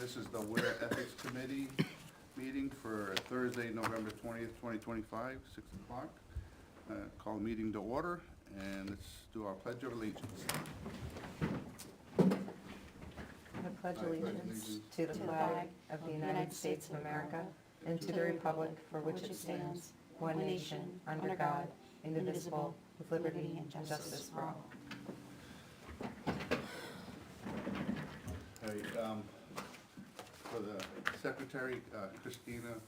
This is the Ware Ethics Committee meeting for Thursday, November 20th, 2025, 6 o'clock. Call the meeting to order, and let's do our Pledge of Allegiance. I pledge allegiance to the flag of the United States of America and to the republic for which it stands, one nation, under God, indivisible, with liberty and justice for all. For the secretary, Christina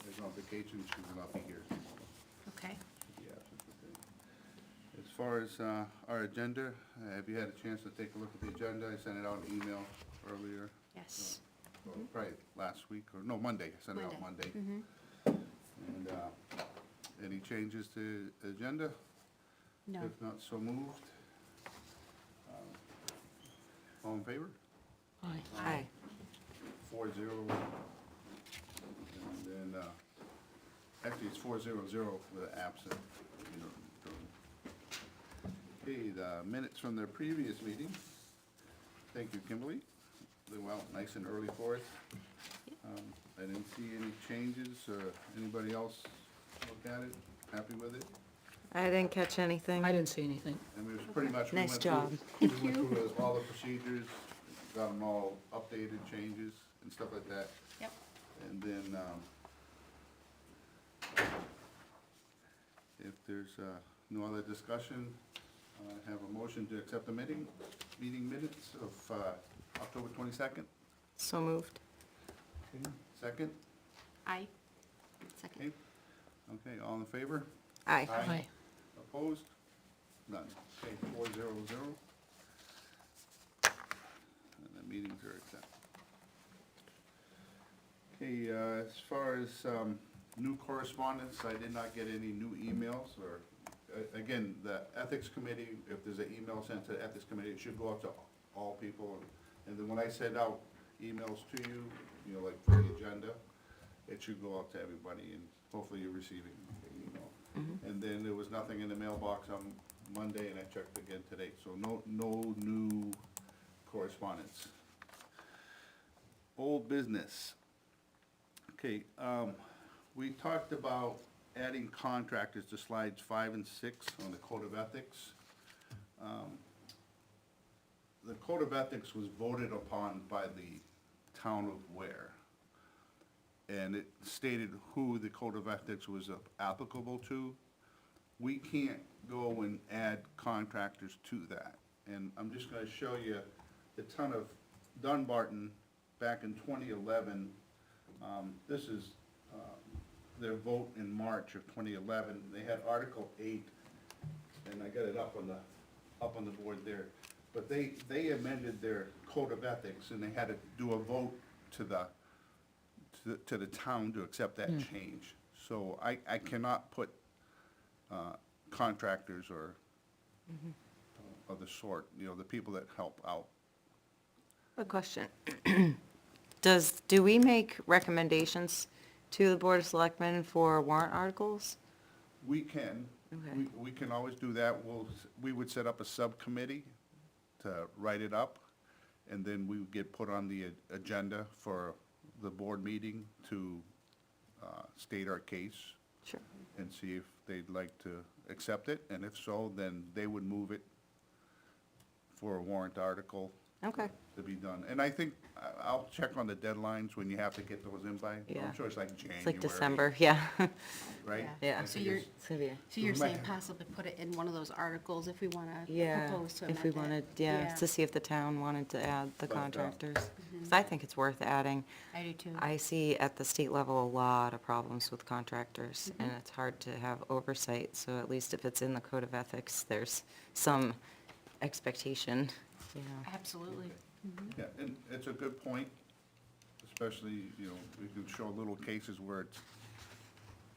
is on vacation, she will not be here. Okay. Yeah. As far as our agenda, have you had a chance to take a look at the agenda? I sent it out in email earlier. Yes. Well, probably last week, or no, Monday, I sent it out Monday. Mm-hmm. And any changes to the agenda? No. If not, so moved. All in favor? Aye. 4-0. And then, actually, it's 4-0 with an absent. Okay, the minutes from the previous meeting. Thank you, Kimberly. They went out nice and early for us. I didn't see any changes. Anybody else look at it? Happy with it? I didn't catch anything. I didn't see anything. I mean, it was pretty much. Nice job. We went through all the procedures, got them all updated, changes and stuff like that. Yep. And then, if there's no other discussion, I have a motion to accept the meeting minutes of October 22nd. So moved. Okay, second? Aye. Second. Okay, okay, all in favor? Aye. Aye. Opposed? None. Okay, 4-0-0. And the meetings are accepted. Okay, as far as new correspondence, I did not get any new emails or, again, the Ethics Committee, if there's an email sent to the Ethics Committee, it should go out to all people. And then when I send out emails to you, you know, like for the agenda, it should go out to everybody, and hopefully you're receiving the email. And then there was nothing in the mailbox on Monday, and I checked again today, so no new correspondence. Old business. Okay, we talked about adding contractors to slides 5 and 6 on the Code of Ethics. The Code of Ethics was voted upon by the town of Ware. And it stated who the Code of Ethics was applicable to. We can't go and add contractors to that. And I'm just gonna show you the town of Dunbarton back in 2011. This is their vote in March of 2011. They had Article 8, and I got it up on the board there. But they amended their Code of Ethics, and they had to do a vote to the town to accept that change. So I cannot put contractors or of the sort, you know, the people that help out. A question. Do we make recommendations to the Board of Selectmen for warrant articles? We can. Okay. We can always do that. We would set up a subcommittee to write it up, and then we would get put on the agenda for the board meeting to state our case. Sure. And see if they'd like to accept it, and if so, then they would move it for a warrant article Okay. to be done. And I think, I'll check on the deadlines when you have to get those in by. Yeah. I'm sure it's like January. It's like December, yeah. Right? Yeah. I So think you're, it's- It's gonna be, so you're We saying might- possibly put it in one of those articles if we wanna yeah, propose to if we amend wanted, it? yeah, to see if the town wanted to add the But, contractors. 'Cause I think it's worth adding. I do too. I see at the state level a lot of problems with contractors, and it's hard to have oversight, so at least if it's in the Code of Ethics, there's some expectation, you know. Absolutely. Yeah, and it's a good point, especially, you know, we can show little cases where it's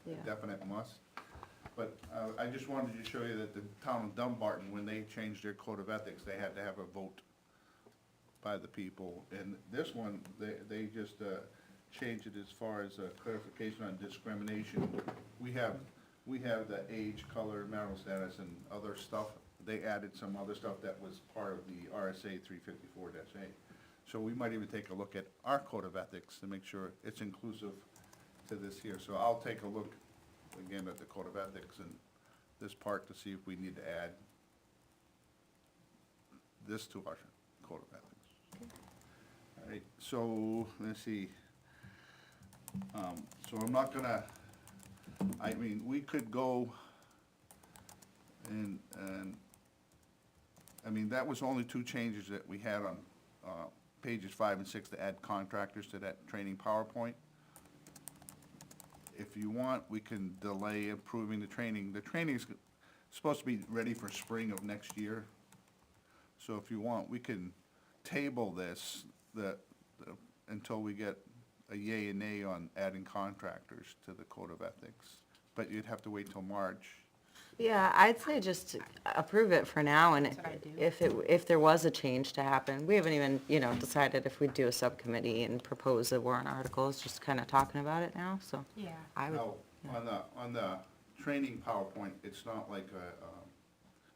a Yeah. definite must. But I just wanted to show you that the town of Dunbarton, when they changed their Code of Ethics, they had to have a vote by the people. And this one, they just changed it as far as clarification on discrimination. We have the age, color, marital status, and other stuff. They added some other stuff that was part of the RSA 354-A. So we might even take a look at our code of ethics to make sure it's inclusive to this here. So I'll take a look again at the code of ethics and this part to see if we need to add this to our code of ethics. All right, so, let's see. So I'm not gonna, I mean, we could go and, I mean, that was only two changes that we had on, pages 5 and 6 to add contractors to that training PowerPoint. If you want, we can delay improving the training. The training's supposed to be ready for spring of next year. So if you want, we can table this, until we get a yay and nay on adding contractors to the code of ethics. But you'd have to wait till March. Yeah, I'd say just approve it for now, and That's what I'd do. if there was a change to happen, we haven't even, decided if we'd do a subcommittee and propose a warrant article, it's just kind of talking about it now, so Yeah. I would, Now, on the training PowerPoint, it's not like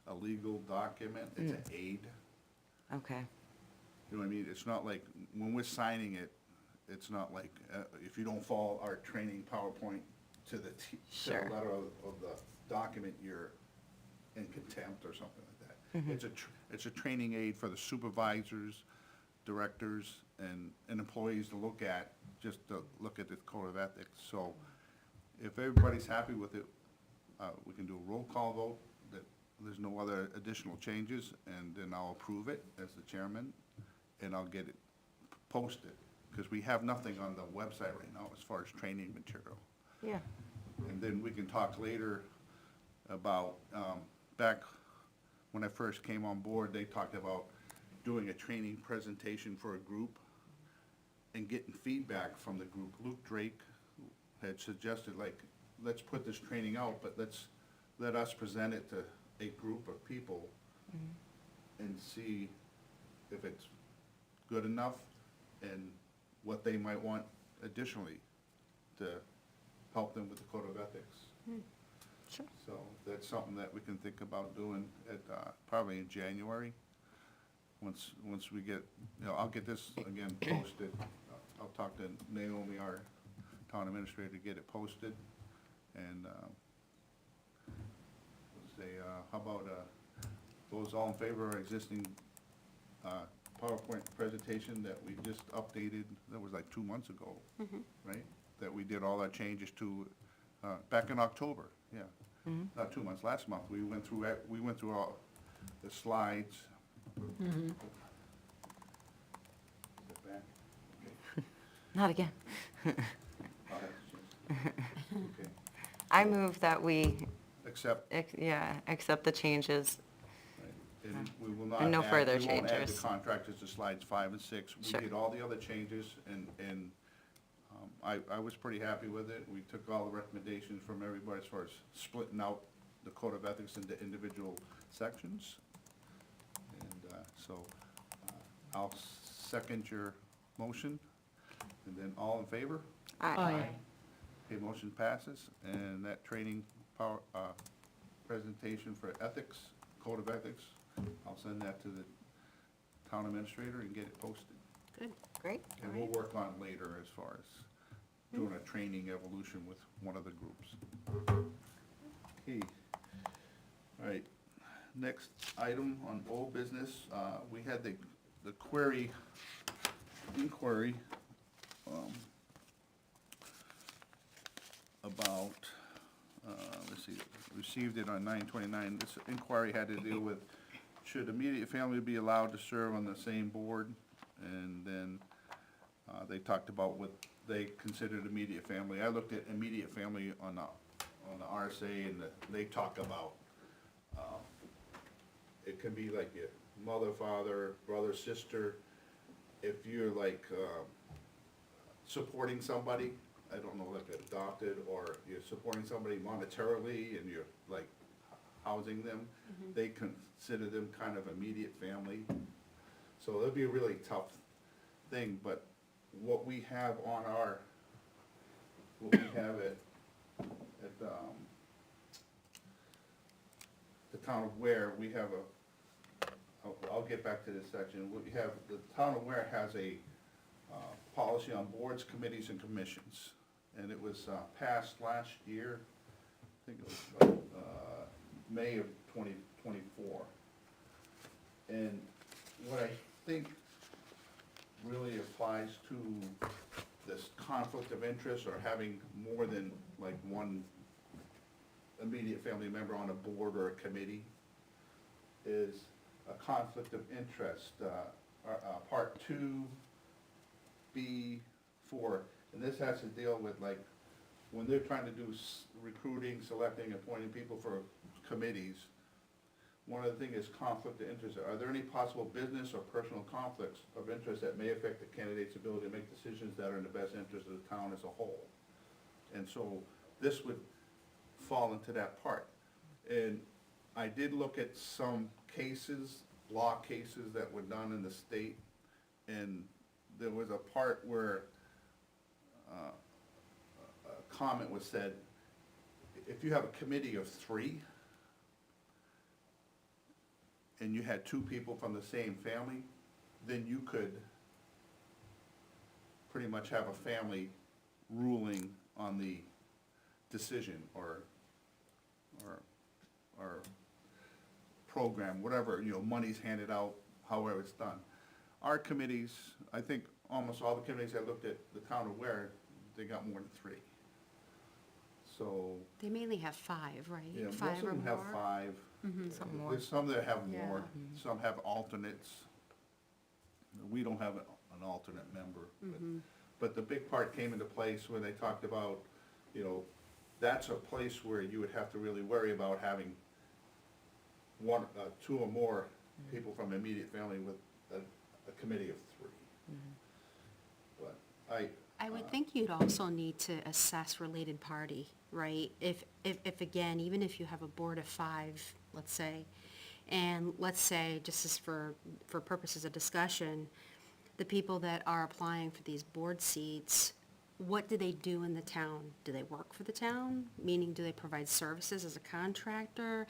a legal document, it's an aid. okay, You know what I mean? It's not like, when we're signing it, it's not like, if you don't follow our training PowerPoint to the Sure. letter of the document, you're in contempt or something like that. It's a training aid for the supervisors, directors, and employees to look at, just to look at the code of ethics. So if everybody's happy with it, we can do a roll call vote, that there's no other additional changes, and then I'll approve it as the chairman, and I'll get it posted, because we have nothing on the website right now as far as training material. yeah, And then we can talk later about, back when I first came on board, they talked about doing a training presentation for a group and getting feedback from the group. Luke Drake had suggested, like, let's put this training out, but let us present it to a group of people and see if it's good enough and what they might want additionally to help them with the code of ethics. sure. So that's something that we can think about doing at, probably in January. Once we get, I'll get this again posted. I'll talk to Naomi, our town administrator, to get it posted. And, how about, those all in favor of our existing, PowerPoint presentation that we just updated, that was like 2 months ago, right? That we did all our changes to, back in October, yeah. Not 2 months, last month, we went through all the slides. Is it back? Okay. Not again. I'll have to change it. Okay. I move that we, Except, accept the changes. right, and we will not And no add- further we won't add changes. the contractors to slides 5 and 6. We Sure. did all the other changes, and I was pretty happy with it. We took all the recommendations from everybody as far as splitting out the code of ethics into individual sections. And so I'll second your motion, and then all in favor? Aye. Okay, motion passes, and that training power, presentation for ethics, code of ethics, I'll send that to the town administrator and get it posted. Good. Great. And we'll work on it later as far as doing a training evolution with one of the groups. Okay, all right, next item on old business, we had the inquiry, about, let's see, received it on 9/29. This inquiry had to deal with, should immediate family be allowed to serve on the same board? And then they talked about what they considered immediate family. I looked at immediate family on the RSA, and they talk about, it can be like your mother, father, brother, sister. If you're like supporting somebody, I don't know, like adopted, or you're supporting somebody monetarily and you're like housing them, they consider them kind of immediate family. So it'd be a really tough thing, but what we have on what we have at the town of Ware, we have I'll get back to this section. We have, the town of Ware has a policy on boards, committees, and commissions. And it was passed last year, I think it was like May of 2024. And what I think really applies to this conflict of interest or having more than like one immediate family member on a board or a committee is a conflict of interest, part 2B4, and this has to deal with like, when they're trying to do recruiting, selecting, appointing people for committees, one of the things is conflict of interest. Are there any possible business or personal conflicts of interest that may affect the candidate's ability to make decisions that are in the best interest of the town as a whole? And so this would fall into that part. And I did look at some cases, law cases that were done in the state, and there was a part where a comment was said, if you have a committee of 3, and you had 2 people from the same family, then you could pretty much have a family ruling on the decision or program, whatever, money's handed out, however it's done. Our committees, I think almost all the committees I looked at, the town of Ware, they got more than 3. So, They mainly have 5, right? yeah, most 5 of or them have more. 5. Some more. There's some that have Yeah. more, some have alternates. We don't have an alternate member. But the big part came into place when they talked about, that's a place where you would have to really worry about having 2 or more people from immediate family with a committee of 3. But I would think you'd also need to assess related party, right? If again, even if you have a board of 5, let's say, and let's say, just as for purposes of discussion, the people that are applying for these board seats, what do they do in the town? Do they work for the town? Meaning, do they provide services as a contractor?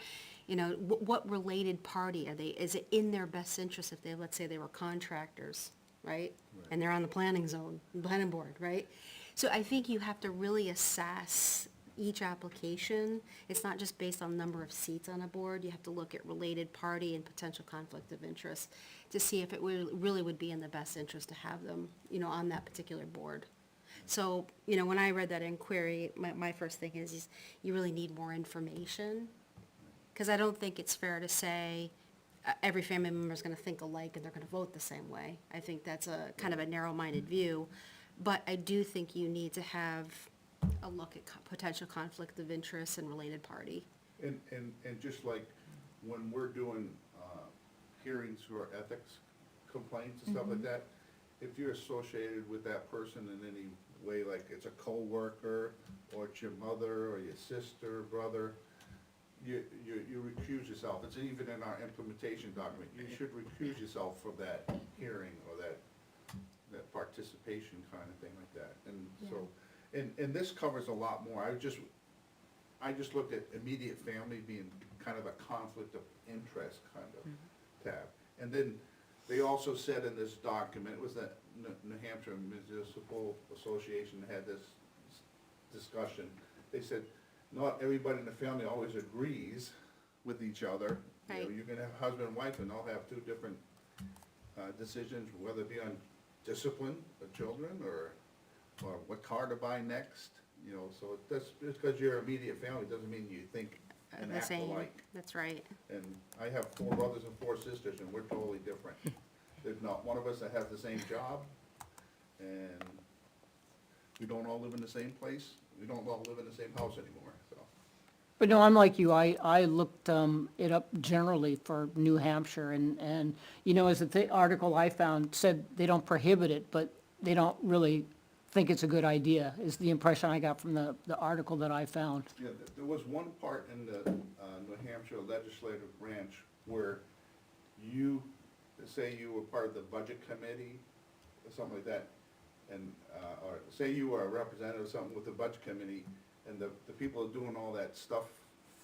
What related party are they? Is it in their best interest if they, let's say they were contractors, right? And they're on the planning board, right? So I think you have to really assess each application. It's not just based on the number of seats on a board. You have to look at related party and potential conflict of interest to see if it really would be in the best interest to have them, on that particular board. So, when I read that inquiry, my first thing is you really need more information. Because I don't think it's fair to say every family member is going to think alike and they're going to vote the same way. I think that's a kind of a narrow-minded view. But I do think you need to have a look at potential conflict of interest and related party. And just like when we're doing hearings for ethics complaints and stuff like that, if you're associated with that person in any way, like it's a coworker, or it's your mother, or your sister, brother, you recuse yourself. It's even in our implementation document. You should recuse yourself from that hearing or that participation kind of thing like that. And so, and this covers a lot more. I just looked at immediate family being kind of a conflict of interest kind of tab. And then they also said in this document, it was that New Hampshire Municipal Association had this discussion. They said, not everybody in the family always agrees with each other. Right. You can have husband and wife and they'll have 2 different decisions, whether it be on discipline of children or what car to buy next. So just because you're immediate family doesn't mean you think and The act same. alike. That's right. And I have 4 brothers and 4 sisters, and we're totally different. There's not one of us that has the same job, and we don't all live in the same place. We don't all live in the same house anymore, so. But no, I'm like you, I looked it up generally for New Hampshire, and as the article I found said, they don't prohibit it, but they don't really think it's a good idea, is the impression I got from the article that I found. Yeah, there was one part in the New Hampshire legislative branch where say you were part of the budget committee or something like that, and, or say you were a representative or something with the budget committee, and the people are doing all that stuff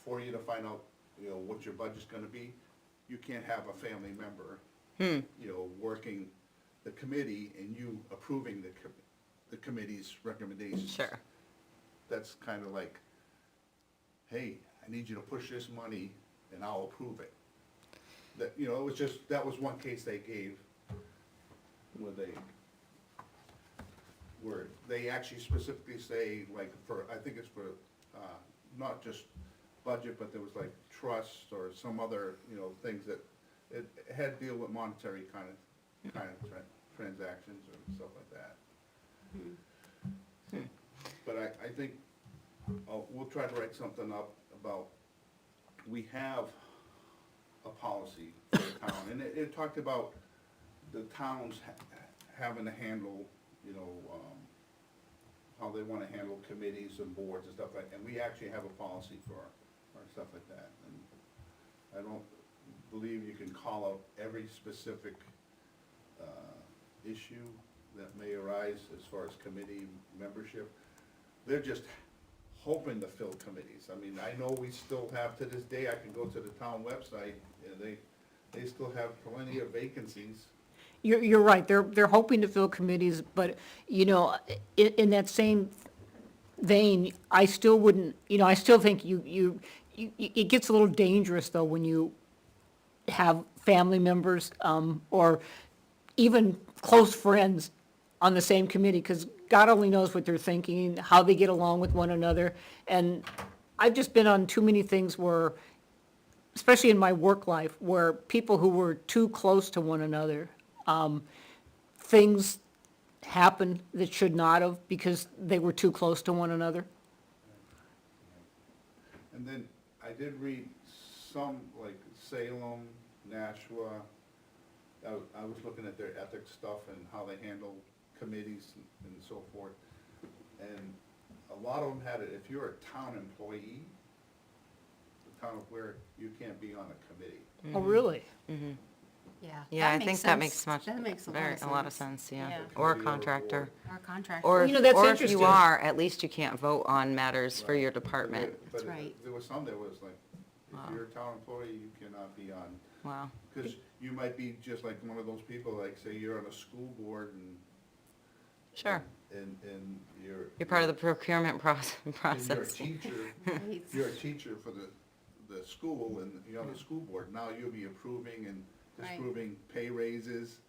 for you to find out, what your budget's gonna be, you can't have a family member, working the committee and you approving the committee's recommendations. Sure. That's kind of like, hey, I need you to push this money and I'll approve it. That, it was just, that was one case they gave where they actually specifically say, like, I think it's for, not just budget, but there was like trust or some other, things that, it had to deal with monetary kind of transactions or stuff like that. But I think, we'll try to write something up about, we have a policy for the town, and it talked about the towns having to handle, how they wanna handle committees and boards and stuff like, and we actually have a policy for stuff like that. And I don't believe you can call out every specific, issue that may arise as far as committee membership. They're just hoping to fill committees. I mean, I know we still have, to this day, I can go to the town website, and they still have plenty of vacancies. You're right, they're hoping to fill committees, but, in that same vein, I still wouldn't, I still think it gets a little dangerous, though, when you have family members, or even close friends on the same committee, because God only knows what they're thinking, how they get along with one another. And I've just been on too many things where, especially in my work life, where people who were too close to one another, things happened that should not have because they were too close to one another. And then I did read some, like Salem, Nashua, I was looking at their ethics stuff and how they handle committees and so forth. And a lot of them had it, if you're a town employee, the town of Ware, you can't be on a committee. Oh, really? Yeah. Yeah, I think that makes That makes a lot of sense, yeah. Yeah. Or a Committee or contractor. Our contract. Or, You know, that's or if interesting. you are, at least you can't vote on matters for your department. But That's right. there was some that was like, if you're a town employee, you cannot be on, Wow. because you might be just like one of those people, like say you're on a school board and. Sure. And you're. You're part of the procurement And you're a process. teacher, you're a teacher for the school, and you're on the school board, now you'll be approving and Right. disproving pay raises.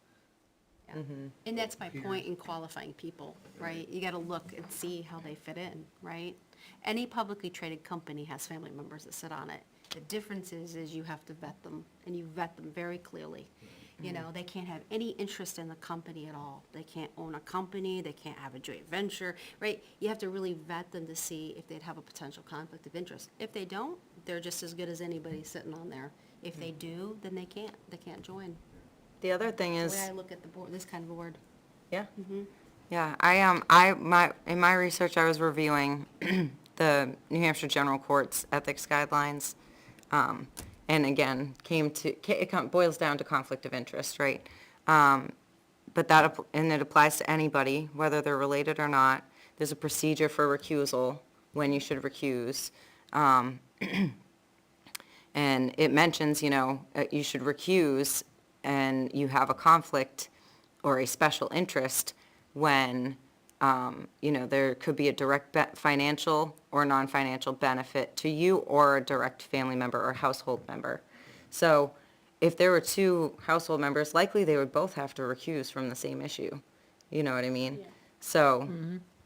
Yeah. And that's my point in qualifying people, right? You gotta look and see how they fit in, right? Any publicly traded company has family members that sit on it. The difference is you have to vet them, and you vet them very clearly. They can't have any interest in the company at all. They can't own a company, they can't have a joint venture, right? You have to really vet them to see if they'd have a potential conflict of interest. If they don't, they're just as good as anybody sitting on there. If they do, then they can't join. The other thing That's is. the way I look at the board, this kind of board. Yeah. Yeah, in my research, I was reviewing the New Hampshire General Court's ethics guidelines. And again, it boils down to conflict of interest, right? But and it applies to anybody, whether they're related or not. There's a procedure for recusal, when you should recuse. And it mentions, you should recuse and you have a conflict or a special interest when, there could be a direct financial or non-financial benefit to you or a direct family member or household member. So if there were two household members, likely they would both have to recuse from the same issue. You know what I mean? Yeah. So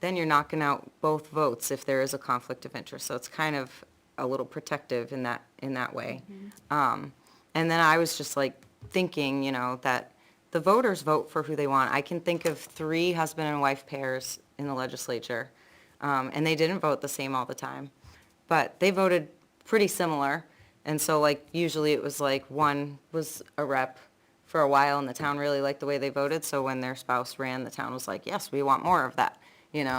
then you're knocking out both votes if there is a conflict of interest. So it's kind of a little protective in that way. And then I was just like thinking, that the voters vote for who they want. I can think of 3 husband and wife pairs in the legislature, and they didn't vote the same all the time, but they voted pretty similar. And so like usually it was like one was a rep for a while and the town really liked the way they voted. So when their spouse ran, the town was like, yes, we want more of that,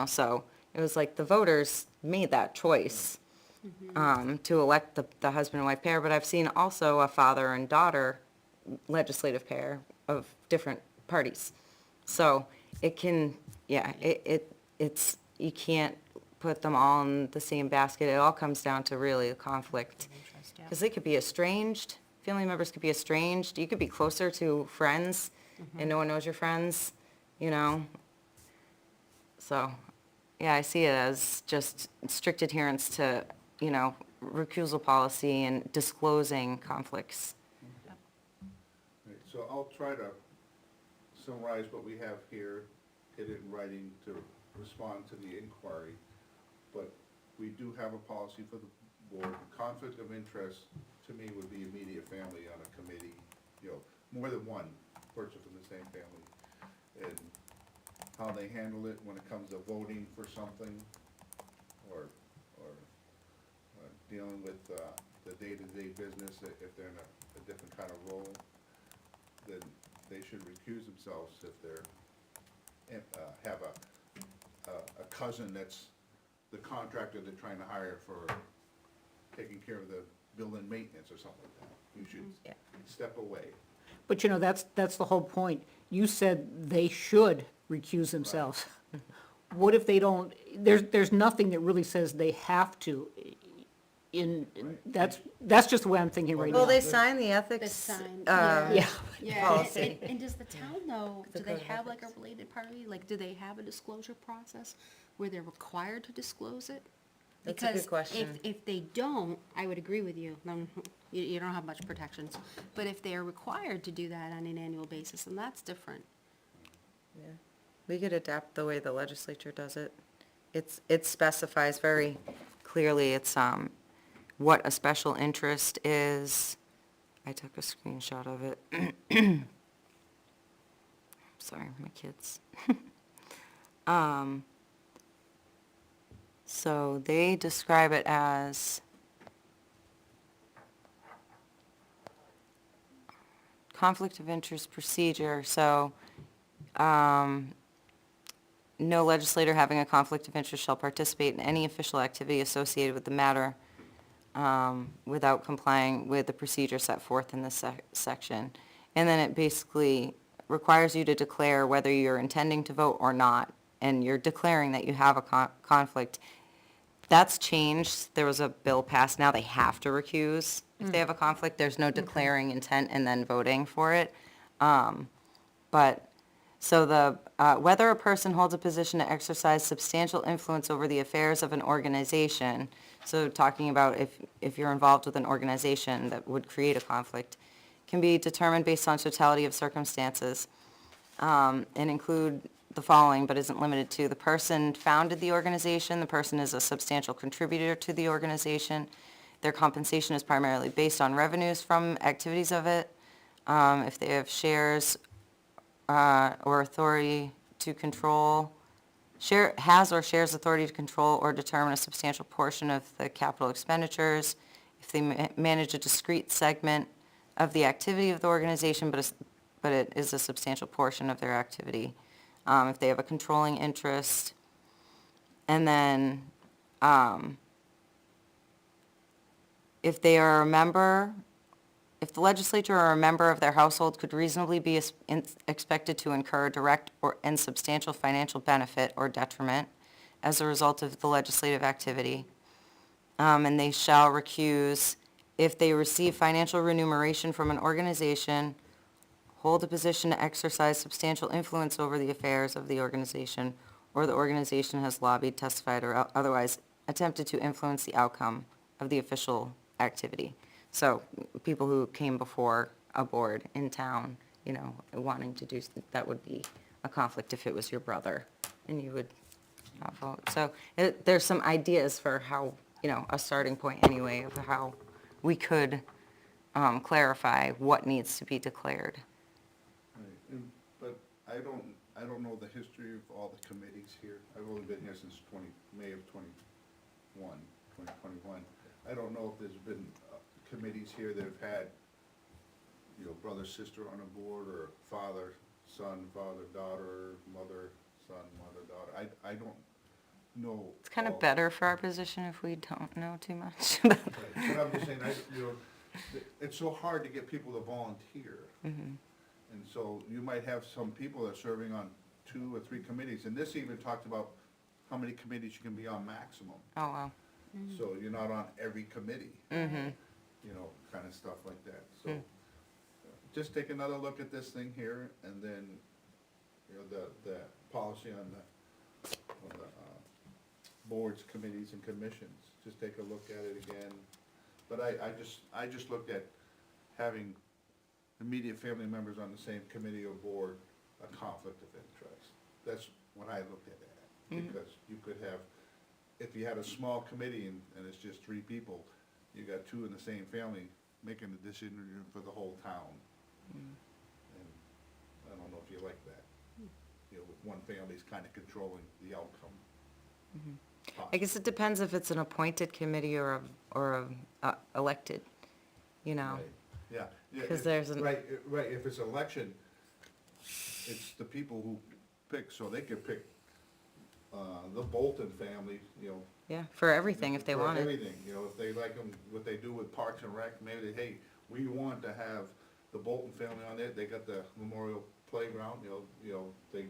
so it was like the voters made that choice. To elect the husband and wife pair, but I've seen also a father and daughter legislative pair of different parties. So it can, it's, you can't put them all in the same basket. It all comes down to really the conflict. Interest, yeah. Because they could be estranged family members could be estranged, you could be closer to friends, and no one knows your friends, you know? So, yeah, I see it as just strict adherence to, you know, recusal policy and disclosing conflicts. Right, so I'll try to summarize what we have here, get it in writing to respond to the inquiry. But we do have a policy for the board. Conflict of interest, to me, would be immediate family on a committee, you know, more than one person from the same family. And how they handle it when it comes to voting for something, or dealing with the day-to-day business, if they're in a different kind of role, then they should recuse themselves if they're, have a cousin that's the contractor they're trying to hire for taking care of the building maintenance or something like that. You should Yeah. step away. But you know, that's the whole point. You said they should recuse themselves. What if they don't, there's nothing that really says they have to. That's just the way I'm thinking right now. Well, they sign the The ethics, sign, Yeah. Yeah, policy. and does the town know, The do they code of have like a ethics. related party? Like, do they have a disclosure process where they're required to disclose it? That's a good Because question. if they don't, I would agree with you, you don't have much protections. But if they are required to do that on an annual basis, then that's different. Yeah. We could adapt the way the legislature does it. It specifies very clearly, it's, what a special interest is. I took a screenshot of it. Sorry, my kids. So they describe it as conflict of interest procedure, so, no legislator having a conflict of interest shall participate in any official activity associated with the matter without complying with the procedure set forth in this section. And then it basically requires you to declare whether you're intending to vote or not, and you're declaring that you have a conflict. That's changed. There was a bill passed. Now they have to recuse if they have a conflict. There's no declaring intent and then voting for it. But, so whether a person holds a position to exercise substantial influence over the affairs of an organization, so talking about if you're involved with an organization that would create a conflict, can be determined based on totality of circumstances, and include the following, but isn't limited to: the person founded the organization, the person is a substantial contributor to the organization, their compensation is primarily based on revenues from activities of it, if they have shares or authority to control, has or shares authority to control or determine a substantial portion of the capital expenditures, if they manage a discrete segment of the activity of the organization, but it is a substantial portion of their activity, if they have a controlling interest, and then if they are a member, if the legislature or a member of their household could reasonably be expected to incur direct and substantial financial benefit or detriment as a result of the legislative activity, and they shall recuse if they receive financial remuneration from an organization, hold a position to exercise substantial influence over the affairs of the organization, or the organization has lobbied, testified, or otherwise attempted to influence the outcome of the official activity. So people who came before a board in town, you know, wanting to do, that would be a conflict if it was your brother and you would not vote. So there's some ideas for how, you know, a starting point anyway of how we could clarify what needs to be declared. Right, but I don't know the history of all the committees here. I've only been here since May of 2021. I don't know if there's been committees here that have had, you know, brother, sister on a board, or father, son, father, daughter, mother, son, mother, daughter. I don't know. It's kind of all- better for our position if we don't know too much. Right, but I'm just saying, you know, it's so hard to get people to volunteer. And so you might have some people that are serving on 2 or 3 committees, and this even talks about how many committees you can be on maximum. Oh, wow. So you're not on every committee. you know, kind of stuff like that, so. Just take another look at this thing here, and then, you know, the policy on the boards, committees, and commissions, just take a look at it again. But I just looked at having immediate family members on the same committee or board, a conflict of interest. That's when I looked at it, because you could have, if you had a small committee and it's just 3 people, you got 2 in the same family making the decision for the whole town. And I don't know if you like that. You know, one family's kind of controlling the outcome. I guess it depends if it's an appointed committee or a elected, you know. Right. Yeah. Yeah, 'Cause if- there's an- Right, right, if it's election, it's the people who pick, so they could pick, the Bolton family, you know. Yeah, for everything if they for want it. everything, you know, if they like them, what they do with Parks and Rec, maybe, hey, we want to have the Bolton family on there, they got the Memorial Playground, you know, they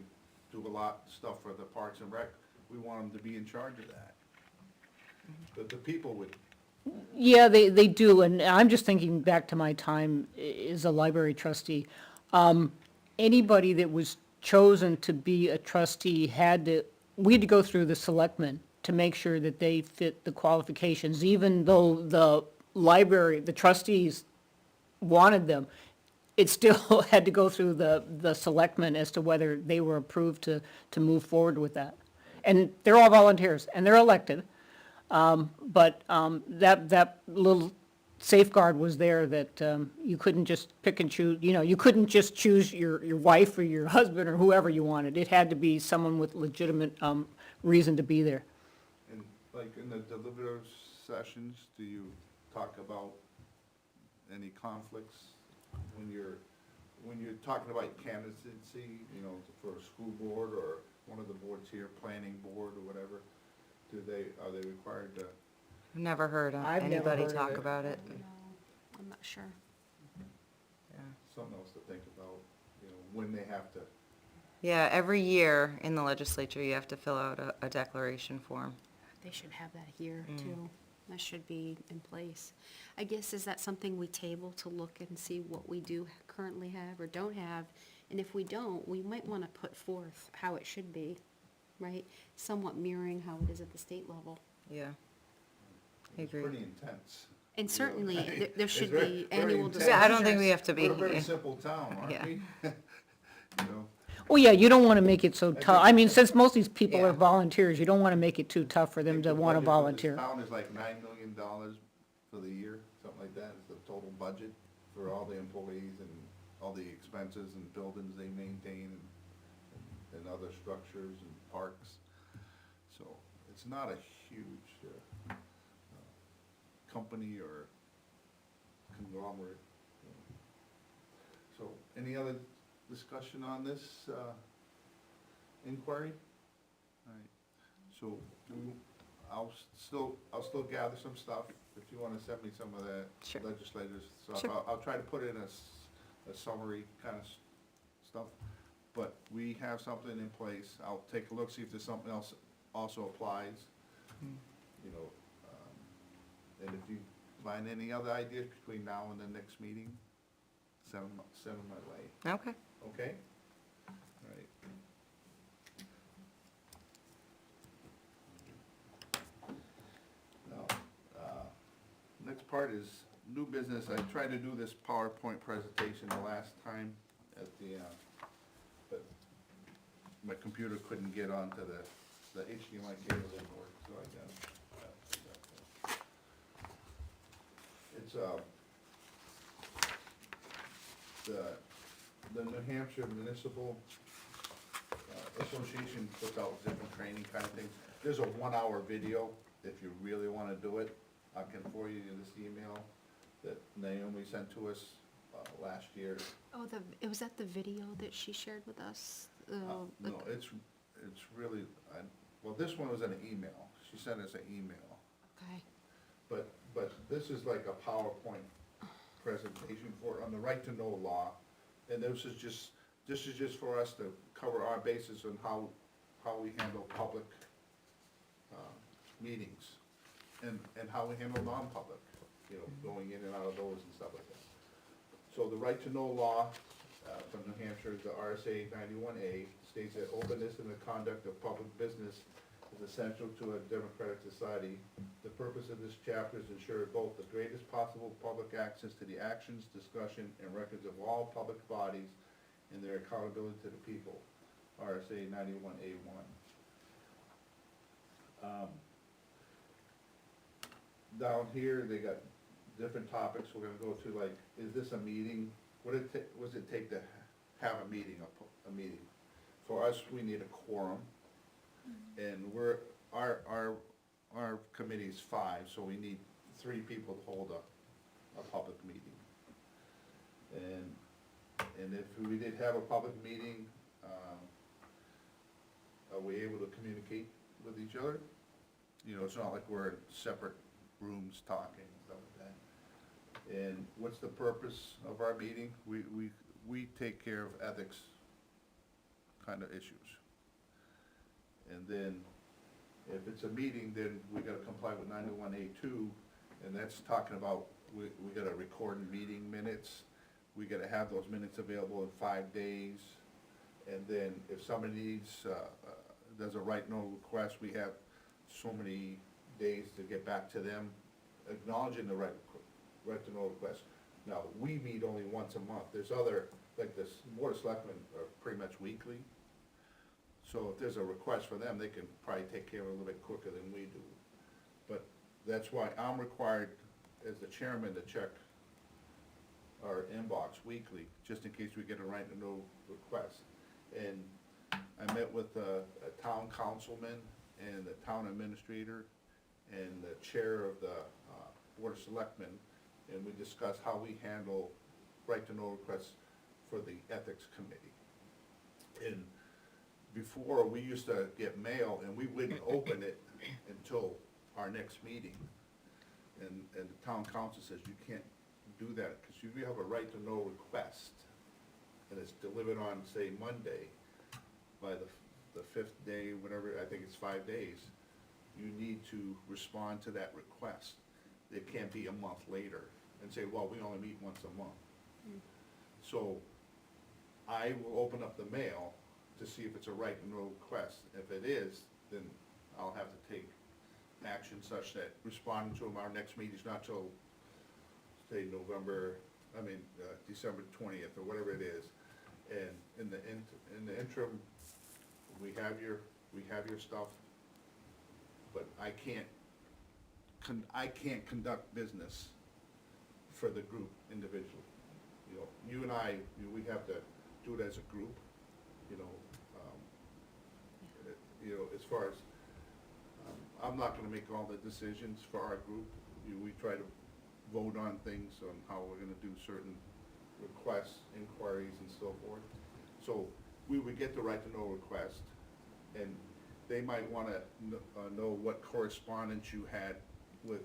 do a lot of stuff for the Parks and Rec, we want them to be in charge of that. But the people would, Yeah, they do, and I'm just thinking back to my time as a library trustee. Anybody that was chosen to be a trustee we had to go through the selectmen to make sure that they fit the qualifications, even though the trustees wanted them. It still had to go through the selectmen as to whether they were approved to move forward with that. And they're all volunteers, and they're elected. But that little safeguard was there that you couldn't just pick and choose, you know, you couldn't just choose your wife or your husband or whoever you wanted. It had to be someone with legitimate reason to be there. and like in the deliberative sessions, do you talk about any conflicts when you're talking about candidacy, you know, for a school board or one of the boards here, planning board or whatever? Are they required to? Never heard I've never anybody heard of talk it. about it. No, I'm not sure. Something else to think about, you know, when they have to. Yeah, every year in the legislature, you have to fill out a declaration form. They should have that here too. That should be in place. I guess, is that something we table to look and see what we do currently have or don't have? And if we don't, we might want to put forth how it should be, right? Somewhat mirroring how it is at the state level. Yeah. I agree. It's pretty intense. And you know, certainly, right? there It's should very- be very annual intense. disclosures. Yeah, I don't think we have to be, We're a very simple town, aren't Yeah. we? You know, Oh, yeah, you don't want to make it so tough. I mean, since most of these people Yeah. are volunteers, you don't want to make it too tough for I them think to the want to budget for this volunteer. town is like $9 million for the year, something like that, is the total budget for all the employees and all the expenses and buildings they maintain and other structures and parks. So it's not a huge company or conglomerate. So any other discussion on this inquiry? All right, so I'll still gather some stuff, if you wanna send me some of that Sure. legislators stuff. Sure. I'll try to put in a summary kind of stuff, but we have something in place. I'll take a look, see if there's something else also applies, you know, and if you find any other ideas between now and the next meeting, send them my way, Okay. okay? All right. Now, next part is new business. I tried to do this PowerPoint presentation the last time at the, but my computer couldn't get onto the HDMI cable didn't work, so I got. It's, the New Hampshire Municipal Association puts out different training kind of things. There's a 1-hour video, if you really wanna do it. I can forward you this email that Naomi sent to us, last year. Oh, was that the video that she shared with us? No, it's really, well, this one was an email. She sent us an email. Okay, But this is like a PowerPoint presentation on the right to know law. And this is just for us to cover our bases on how we handle public, meetings and how we handle non-public. you know, going in and out of those and stuff like that. So the right to know law, from New Hampshire, the RSA 91A, states that openness in the conduct of public business is essential to a democratic society. The purpose of this chapter is to ensure both the greatest possible public access to the actions, discussion, and records of all public bodies and their accountability to the people, RSA 91A1. Down here, they got different topics, we're gonna go to like, is this a meeting? What does it take to have a meeting, a meeting? For us, we need a quorum, and our committee's 5, so we need 3 people to hold a public meeting. And if we did have a public meeting, are we able to communicate with each other? You know, it's not like we're in separate rooms talking and stuff like that. And what's the purpose of our meeting? We take care of ethics kind of issues. And then, if it's a meeting, then we gotta comply with 91A2, and that's talking about, we gotta record meeting minutes, we gotta have those minutes available in 5 days, and then if somebody needs, does a right no request, we have so many days to get back to them, acknowledging the right to know request. Now, we meet only once a month, there's other, like this Board of Selectmen are pretty much weekly, so if there's a request for them, they can probably take care of it a little bit quicker than we do. But that's why I'm required, as the chairman, to check our inbox weekly, just in case we get a right to know request. And I met with a town councilman and the town administrator and the chair of the Board of Selectmen, and we discussed how we handle right to know requests for the ethics committee. And before, we used to get mail and we wouldn't open it until our next meeting. And the town council says you can't do that, because if you have a right to know request, and it's delivered on, say, Monday, by the 5th day, whatever, I think it's 5 days, you need to respond to that request. It can't be a month later and say, well, we only meet once a month. So I will open up the mail to see if it's a right to know request. If it is, then I'll have to take action such that responding to them, our next meeting's not till, say, December 20th or whatever it is. And in the interim, we have your stuff, but I can't conduct business for the group individually. You know, you and I, we have to do it as a group, you know. As far as, I'm not gonna make all the decisions for our group. We try to vote on things, on how we're gonna do certain requests, inquiries, and so forth. So we would get the right to know request, and they might wanna know what correspondence you had with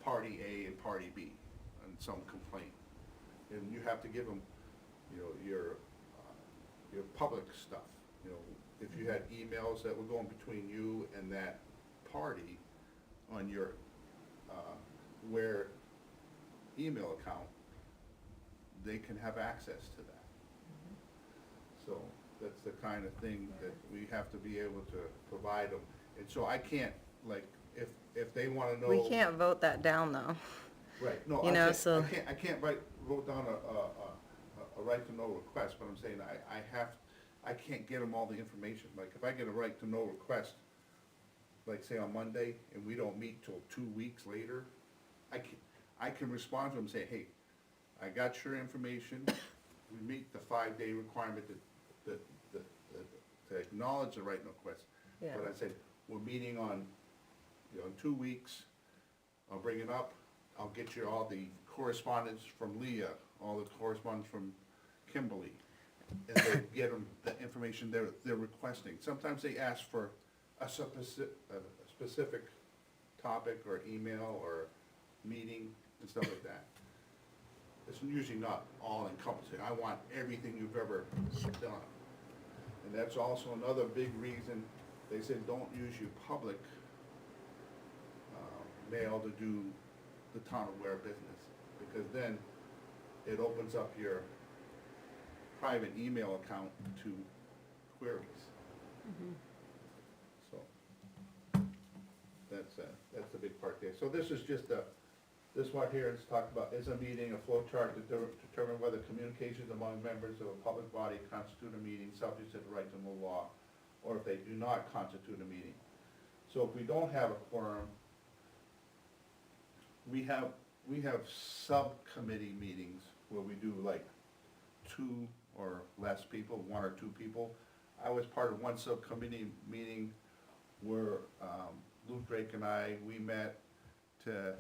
party A and party B on some complaint. And you have to give them, your public stuff, if you had emails that were going between you and that party on your, Ware email account, they can have access to that. So that's the kind of thing that we have to be able to provide them. And so I can't, like, if they wanna know. We can't vote that down, though. Right, no, You know, so- I can't vote down a right to know request, but I'm saying I can't get them all the information. Like, if I get a right to know request, like, say on Monday, and we don't meet till 2 weeks later, I can respond to them and say, hey, I got your information, we meet the 5-day requirement to acknowledge the right to know request. Yeah. But I said, we're meeting on, in 2 weeks, I'll bring it up, I'll get you all the correspondence from Leah, all the correspondence from Kimberly, and then get them the information they're requesting. Sometimes they ask for a specific topic or email or meeting and stuff like that. It's usually not all encompassing. I want everything you've ever done. And that's also another big reason they said don't use your public mail to do the town of Ware business, because then it opens up your private email account to queries. So, that's the big part there. So this is just this one here is talked about, is a meeting, a flow chart to determine whether communications among members of a public body constitute a meeting subject to the right to know law, or if they do not constitute a meeting. So if we don't have a quorum, we have subcommittee meetings where we do like 2 or less people, 1 or 2 people. I was part of one subcommittee meeting where Luke Drake and I, we met to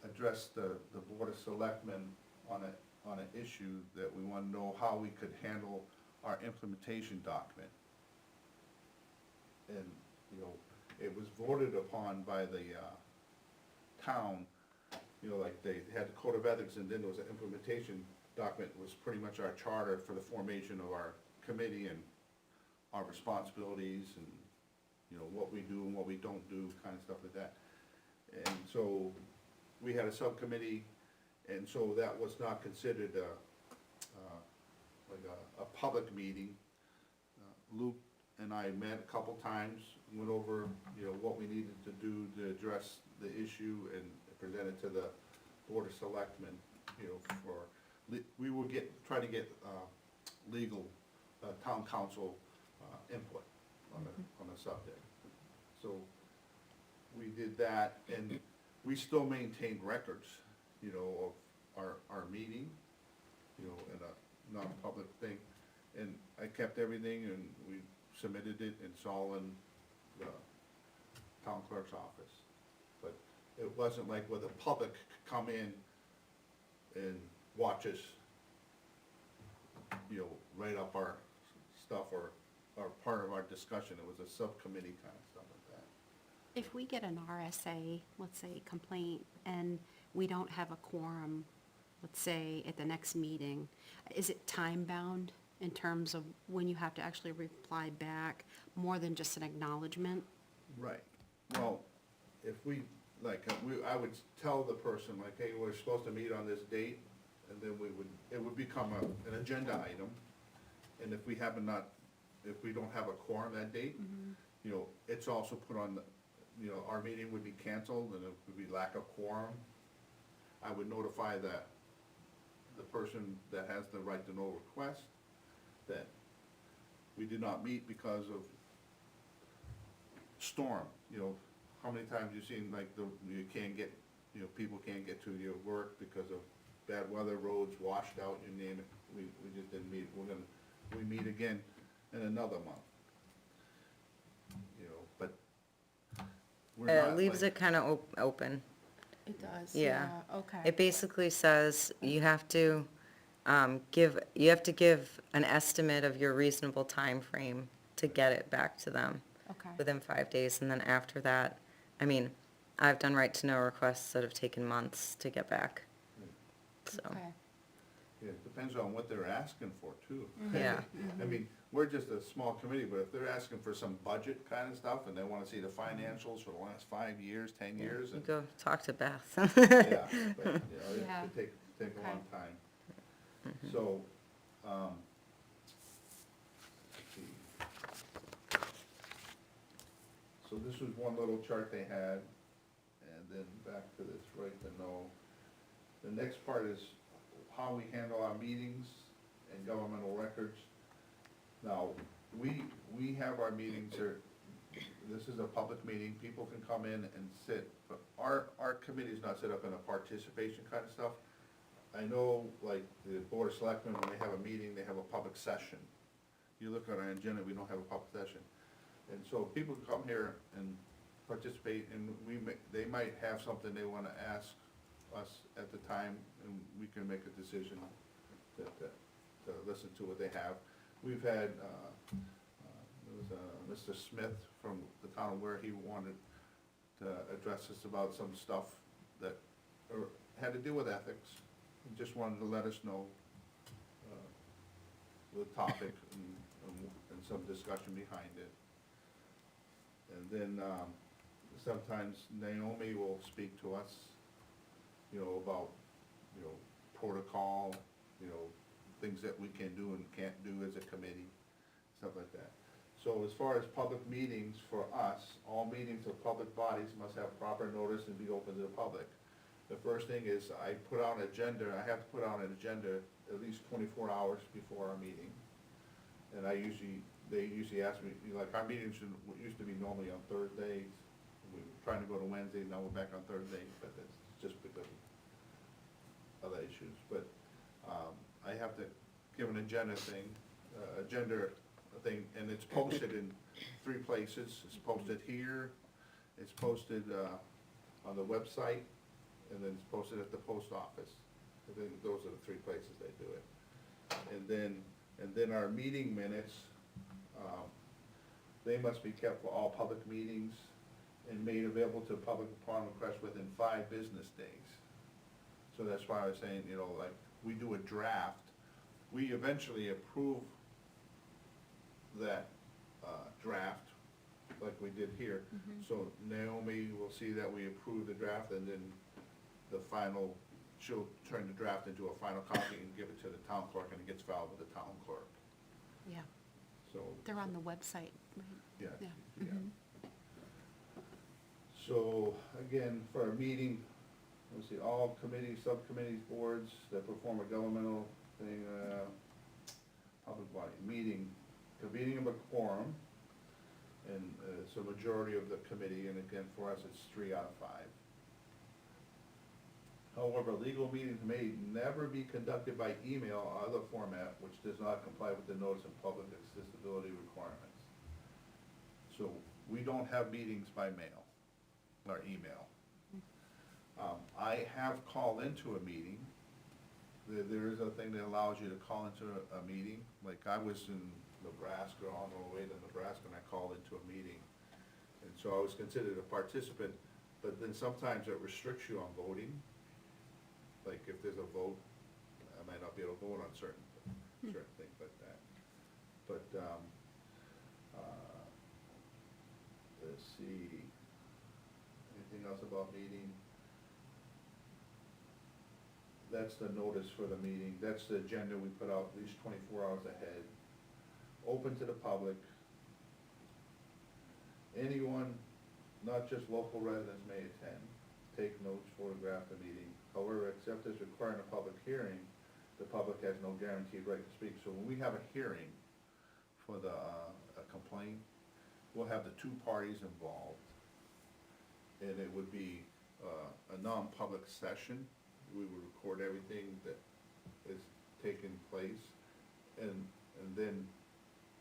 address the Board of Selectmen on an issue that we want to know how we could handle our implementation document. And, you know, it was voted upon by the town, you know, like they had the code of ethics, and then there was an implementation document, was pretty much our charter for the formation of our committee and our responsibilities and, you know, what we do and what we don't do, kind of stuff like that. And so we had a subcommittee, and so that was not considered like a public meeting. Luke and I met a couple times, went over, you know, what we needed to do to address the issue and present it to the Board of Selectmen, you know, we will try to get legal, town council input on the subject. So we did that, and we still maintained records, you know, of our meeting, you know, in a non-public thing. And I kept everything, and we submitted it, and it's all in the town clerk's office. But it wasn't like where the public could come in and watch us, you know, write up our stuff or part of our discussion. It was a subcommittee kind of stuff like that. If we get an RSA, let's say, complaint, and we don't have a quorum, let's say, at the next meeting, is it time-bound in terms of when you have to actually reply back, more than just an acknowledgement? Right. Well, if we, like, I would tell the person, like, hey, we're supposed to meet on this date, and then it would become an agenda item. And if we don't have a quorum that date, you know, it's also put on, you know, our meeting would be canceled, and it would be lack of quorum. I would notify the person that has the right to know request that we did not meet because of storm. You know, how many times you've seen, like, you can't get, you know, people can't get to your work because of bad weather, roads washed out, you name it. We just didn't meet. We meet again in another month. You know, but we're not It leaves like- it kind of open. It does, Yeah. okay. It basically says you have to give an estimate of your reasonable time frame to get it back to them Okay. within 5 days, and then after that, I mean, I've done right-to-know requests that have taken months to get back, so, Okay. Yeah, it depends on what they're asking for too. yeah. I mean, we're just a small committee, but if they're asking for some budget kind of stuff, and they wanna see the financials for the last 5 years, 10 years, You and, go talk to Beth. yeah, but, you know, it Yeah. could take a Okay. long time. So, let's see. So this was one little chart they had, and then back to this right to know. The next part is how we handle our meetings and governmental records. Now, we have our meetings here, this is a public meeting, people can come in and sit, but our committee's not set up in a participation kind of stuff. I know, like, the Board of Selectmen, when they have a meeting, they have a public session. You look at our agenda, we don't have a public session. And so people come here and participate, and they might have something they wanna ask us at the time, and we can make a decision to listen to what they have. We've had, there was Mr. Smith from the town of Ware, he wanted to address us about some stuff that had to do with ethics. He just wanted to let us know the topic and some discussion behind it. And then sometimes Naomi will speak to us, about, protocol, things that we can do and can't do as a committee, stuff like that. So as far as public meetings for us, all meetings of public bodies must have proper notice and be open to the public. The first thing is I have to put out an agenda at least 24 hours before our meeting. And they usually ask me, like, our meetings used to be normally on Thursdays. We were trying to go to Wednesdays, now we're back on Thursdays, but that's just because of other issues. But I have to give an agenda thing, and it's posted in 3 places. It's posted here, it's posted on the website, and then it's posted at the post office. I think those are the 3 places they do it. And then our meeting minutes, they must be kept for all public meetings and made available to the public upon request within 5 business days. So that's why I was saying, like, we do a draft, we eventually approve that draft, like we did here. So Naomi will see that we approve the draft, and then the final, she'll turn the draft into a final copy and give it to the town clerk, and it gets filed with the town clerk, Yeah, so. they're on the website, right? Yeah. Yeah. Yeah. So, again, for a meeting, let's see, all committees, subcommittees, boards that perform a governmental thing, public body, meeting, convening of a quorum, and it's a majority of the committee, and again, for us, it's 3 out of 5. However, legal meetings may never be conducted by email or other format which does not comply with the notice and public accessibility requirements. So, we don't have meetings by mail or email. I have called into a meeting. There is a thing that allows you to call into a meeting. Like, I was in Nebraska, on the way to Nebraska, and I called into a meeting. And so I was considered a participant, but then sometimes it restricts you on voting. Like, if there's a vote, I might not be able to vote on certain things like that. But, let's see, anything else about meeting? That's the notice for the meeting, that's the agenda we put out at least 24 hours ahead. Open to the public. Anyone, not just local residents, may attend, take notes, photograph the meeting. However, except as required in a public hearing, the public has no guaranteed right to speak. So when we have a hearing for a complaint, we'll have the 2 parties involved, and it would be a non-public session. We would record everything that is taking place, and then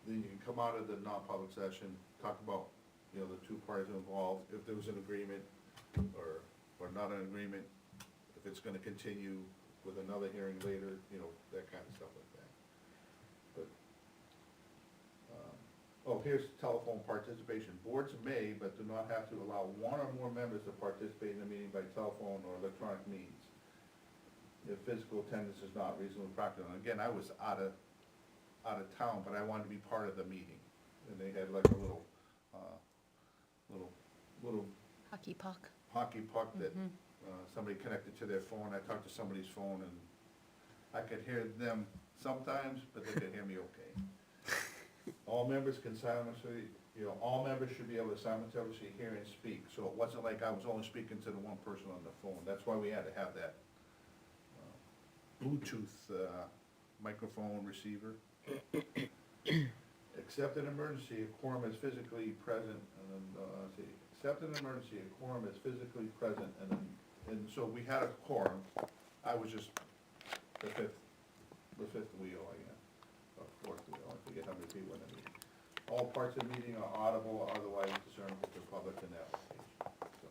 you can come out of the non-public session, talk about, the 2 parties involved, if there was an agreement or not an agreement, if it's gonna continue with another hearing later, that kind of stuff like that. But, here's telephone participation. Boards may, but do not have to allow 1 or more members to participate in the meeting by telephone or electronic means, if physical attendance is not reasonably practical. And again, I was out of town, but I wanted to be part of the meeting, and they had like a little Hockey puck. hockey puck that somebody connected to their phone. I talked to somebody's phone, and I could hear them sometimes, but they could hear me okay. All members can simultaneously, all members should be able to simultaneously hear and speak, so it wasn't like I was only speaking to the one person on the phone. That's why we had to have that Bluetooth microphone receiver. Except in emergency, a quorum is physically present, and then, except in emergency, a quorum is physically present, and so we had a quorum. I was just the fifth wheel, I guess, or 4th wheel, I forget how many people in the meeting. All parts of the meeting are audible or otherwise discernible to the public in that location, so.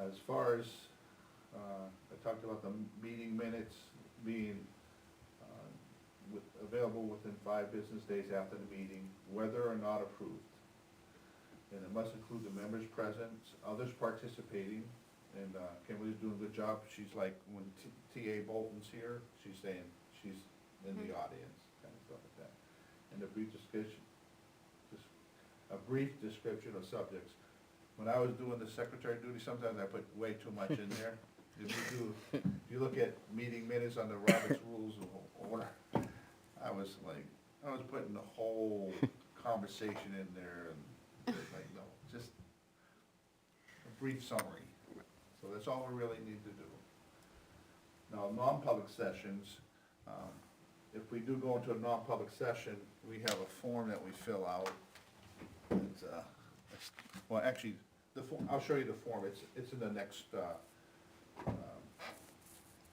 As far as, I talked about the meeting minutes being available within 5 business days after the meeting, whether or not approved. And it must include the members present, others participating, and Kimberly's doing a good job. She's like, when T.A. Bolton's here, she's saying she's in the audience, kind of stuff like that. And a brief description of subjects. when I was doing the secretary duty, sometimes I put way too much in there. If you look at meeting minutes on the Robert's Rules of Order, I was putting the whole conversation in there, and it's like, no, just a brief summary. So that's all we really need to do. Now, non-public sessions, if we do go into a non-public session, we have a form that we fill out. Well, actually, I'll show you the form, it's in the next,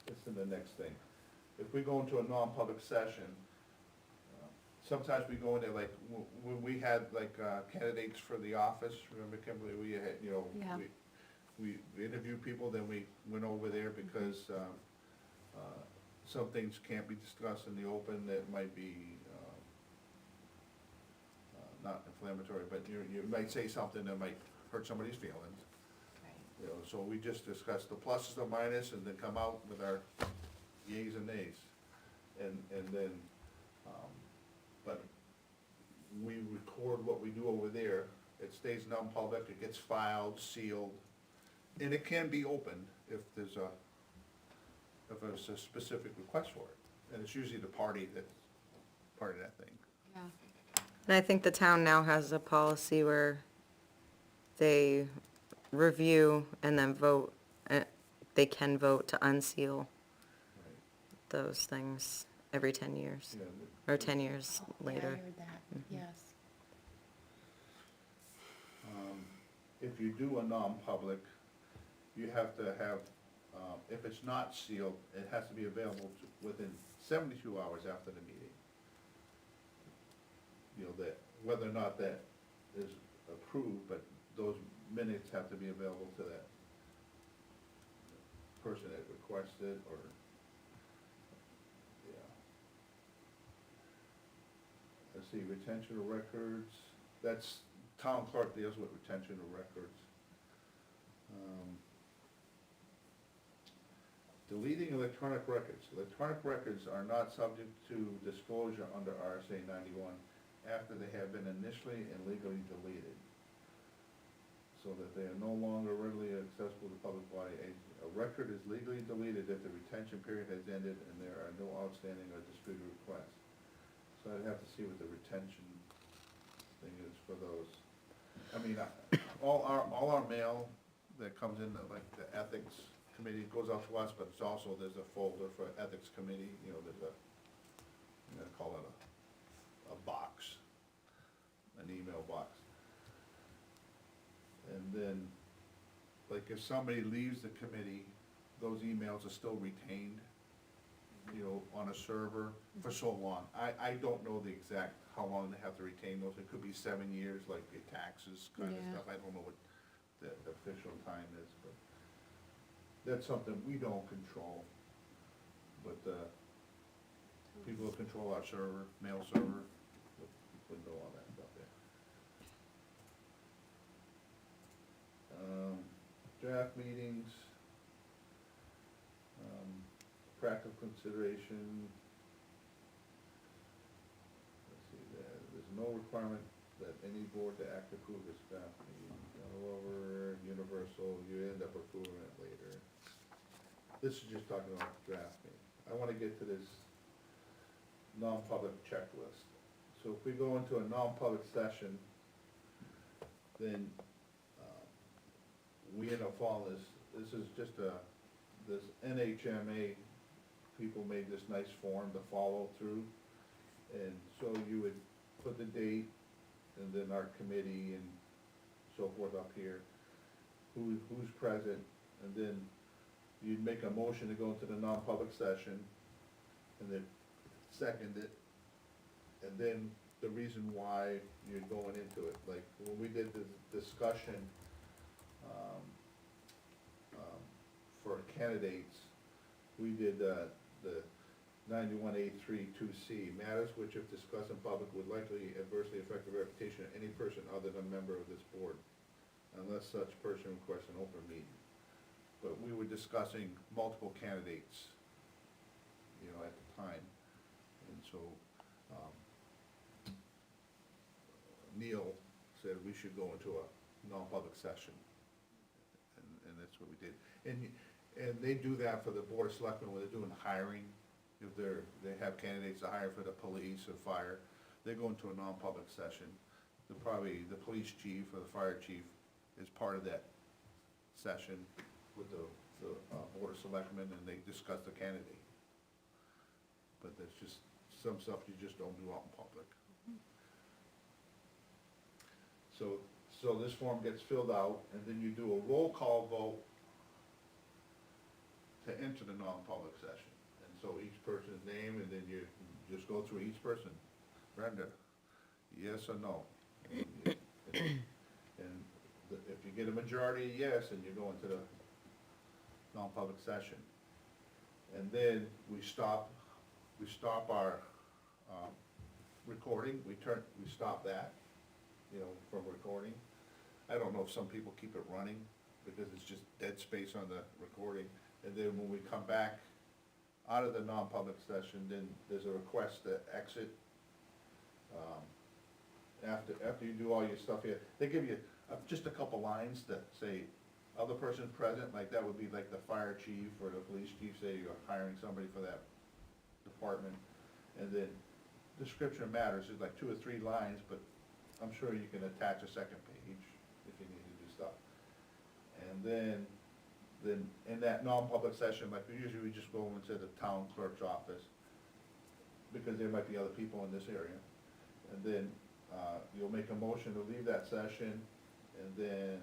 it's in the next thing. If we go into a non-public session, sometimes we go in there, like, when we had, like, candidates for the office, remember Kimberly, we had, Yeah. we interviewed people, then we went over there because, some things can't be discussed in the open that might be, not inflammatory, but you might say something that might hurt somebody's feelings. So we just discuss the pluses, the minuses, and then come out with our yays and nays. And then, but we record what we do over there, it stays non-public, it gets filed, sealed, and it can be opened if there's a specific request for it. And it's usually the party that's part of that thing. Yeah. And I think the town now has a policy where they review and then vote, they can vote to unseal those things every 10 years, Yeah, or 10 years later. I heard that, yes. If you do a non-public, you have to have, if it's not sealed, it has to be available within 72 hours after the meeting. That, whether or not that is approved, but those minutes have to be available to that person that requested, or, yeah. Let's see, retention of records, that's, town clerk deals with retention of records. Deleting electronic records. Electronic records are not subject to disclosure under RSA 91 after they have been initially and legally deleted, so that they are no longer readily accessible to public body. A record is legally deleted if the retention period has ended and there are no outstanding or disputed requests. So I'd have to see what the retention thing is for those. I mean, all our mail that comes in, like the ethics committee, goes out to us, but it's also, there's a folder for ethics committee, there's I'm gonna call it a box, an email box. And then, like, if somebody leaves the committee, those emails are still retained, on a server for so long. I don't know the exact, how long they have to retain those. It could be 7 years, like your taxes kind of Yeah. stuff. I don't know what the official time is, but that's something we don't control. But, people who control our server, mail server, would know all that stuff there. Draft meetings, practical consideration. Let's see, there's no requirement that any board to act approve this draft meeting. Go over universal, you end up approving it later. This is just talking about the draft meeting. I wanna get to this non-public checklist. So if we go into a non-public session, then, we end up following this is just this NHMA, people made this nice form to follow through. And so you would put the date, and then our committee and so forth up here, who's present, and then you'd make a motion to go into the non-public session, and then second it, and then the reason why you're going into it. Like, when we did the discussion, for candidates, we did, the 91A32C, matters which if discussed in public would likely adversely affect the reputation of any person other than a member of this board, unless such person requests an open meeting. But we were discussing multiple candidates, at the time, and so, Neil said we should go into a non-public session. And that's what we did. And they do that for the Board of Selectmen when they're doing hiring. If they have candidates to hire for the police or fire, they go into a non-public session. The police chief or the fire chief is part of that session with the Board of Selectmen, and they discuss the candidate. But there's just some stuff you just don't do out in public. So this form gets filled out, and then you do a roll call vote to enter the non-public session. And so each person's name, and then you just go through each person. Brenda, yes or no? And if you get a majority of yes, then you go into the non-public session. And then we stop our recording, we stop that, from recording. I don't know if some people keep it running, because it's just dead space on the recording. And then when we come back out of the non-public session, then there's a request to exit. After you do all your stuff here, they give you just a couple lines that say, other person present, like that would be like the fire chief or the police chief, say you're hiring somebody for that department. And then description matters, there's like 2 or 3 lines, but I'm sure you can attach a second page if you need to do stuff. And then in that non-public session, like usually we just go into the town clerk's office, because there might be other people in this area. And then you'll make a motion to leave that session, and then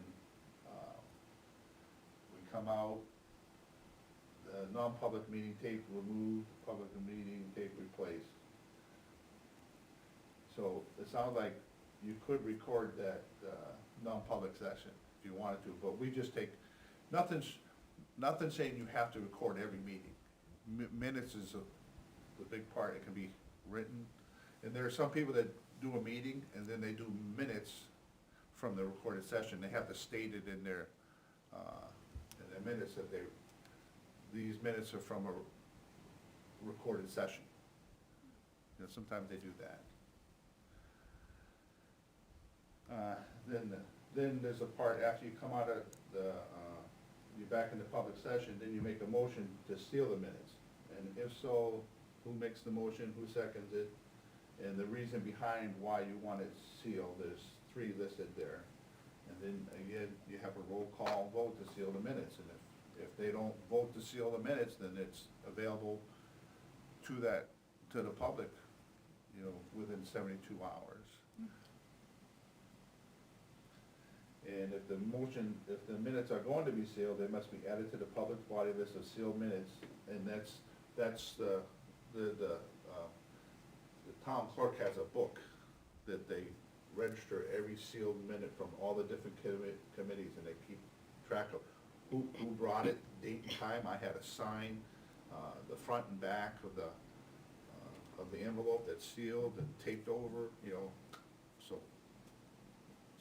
we come out, the non-public meeting tape removed, public meeting tape replaced. So it sounds like you could record that non-public session if you wanted to, but we just take, nothing saying you have to record every meeting. Minutes is the big part, it can be written. And there are some people that do a meeting and then they do minutes from the recorded session. They have to state it in their minutes that these minutes are from a recorded session. Sometimes they do that. Then there's a part, after you come out of you're back in the public session, then you make a motion to seal the minutes. And if so, who makes the motion, who seconds it, and the reason behind why you want it sealed, there's 3 listed there. And then again, you have a roll call vote to seal the minutes, and if they don't vote to seal the minutes, then it's available to the public, within 72 hours. And if the minutes are going to be sealed, they must be added to the public body list of sealed minutes, and that's the town clerk has a book that they register every sealed minute from all the different committees, and they keep track of who brought it, date and time. I had to sign the front and back of the envelope that's sealed and taped over, so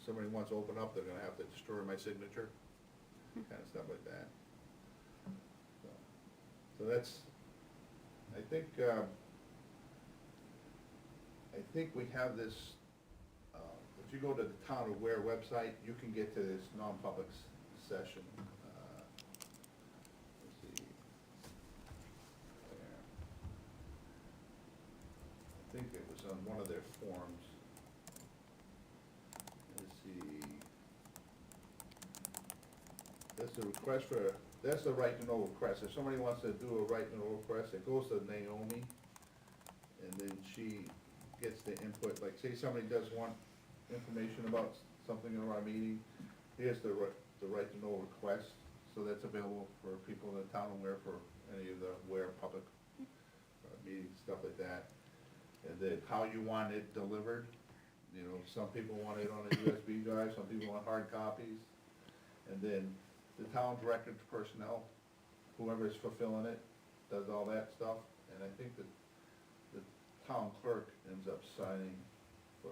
somebody wants to open up, they're gonna have to destroy my signature, kind of stuff like that. So that's, I think we have this, if you go to the Town of Ware website, you can get to this non-public session. Let's see. There. I think it was on one of their forms. Let's see. That's the request for, that's the right to know request. If somebody wants to do a right to know request, it goes to Naomi, and then she gets the input. Like, say somebody does want information about something in our meeting, here's the right to know request. So that's available for people in the town of Ware, for any of the Ware public meetings, stuff like that. And then how you want it delivered. Some people want it on a USB drive, some people want hard copies. And then the town director to personnel, whoever is fulfilling it, does all that stuff. And I think that the town clerk ends up signing for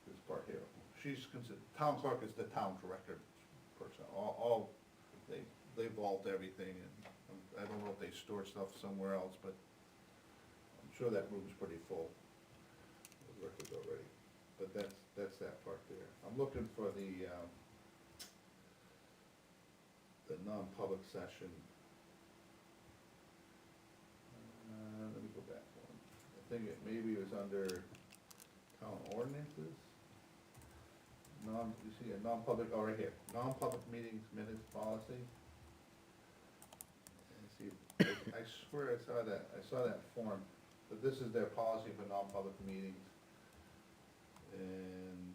this part here. She's considered, town clerk is the town director personnel. They vault everything, and I don't know if they store stuff somewhere else, but I'm sure that room's pretty full with records already. But that's that part there. I'm looking for the non-public session. Let me go back one. I think it maybe was under town ordinances. You see a non-public, oh, right here, non-public meetings minutes policy. And see, I swear I saw that form, but this is their policy for non-public meetings. And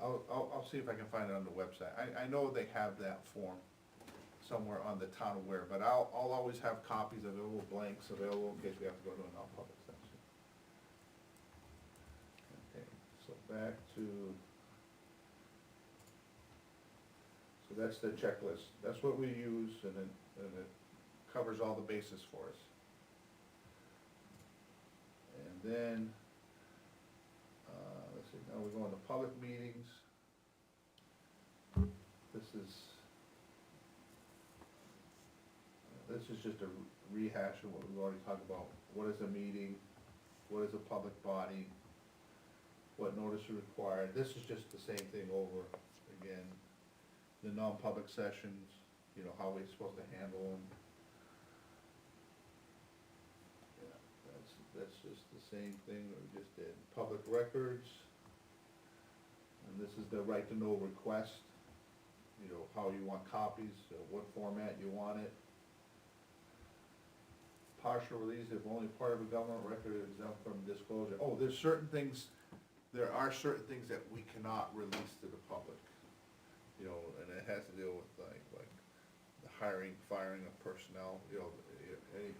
I'll see if I can find it on the website. I know they have that form somewhere on the town aware, but I'll always have copies of little blanks available in case we have to go to a non-public section. Okay, so back to, so that's the checklist. That's what we use, and it covers all the bases for us. And then, let's see, now we're going to public meetings. This is just a rehash of what we've already talked about. What is a meeting? What is a public body? What notice is required? This is just the same thing over again. The non-public sessions, you know, how we're supposed to handle them. Yeah, that's just the same thing that we just did. Public records, and this is the right to know request, you know, how you want copies, what format you want it. Partial release if only part of a government record is exempt from disclosure. Oh, there are certain things that we cannot release to the public. You know, and it has to deal with like the hiring, firing of personnel, you know,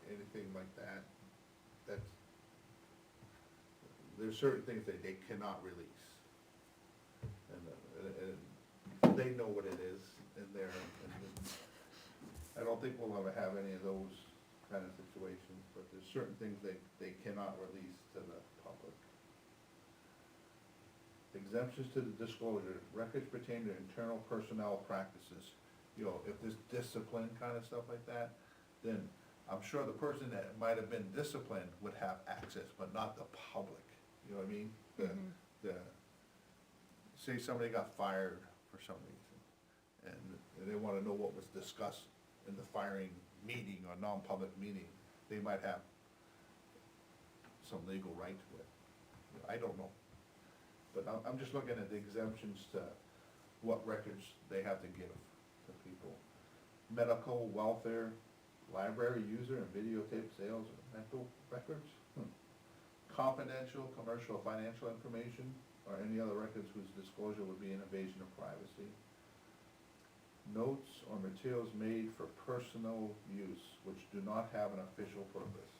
anything like that. There's certain things that they cannot release. And they know what it is in there. And I don't think we'll ever have any of those kind of situations, but there's certain things they cannot release to the public. Exemptions to the disclosure, records pertaining to internal personnel practices. You know, if there's discipline kind of stuff like that, then I'm sure the person that might have been disciplined would have access, but not the public. You know what I mean? Say somebody got fired for some reason, and they wanna know what was discussed in the firing meeting or non-public meeting, they might have some legal right to it. I don't know. But I'm just looking at the exemptions to what records they have to give to people. Medical, welfare, library user and videotape sales of medical records. Confidential, commercial, financial information, or any other records whose disclosure would be an invasion of privacy. Notes or materials made for personal use which do not have an official purpose.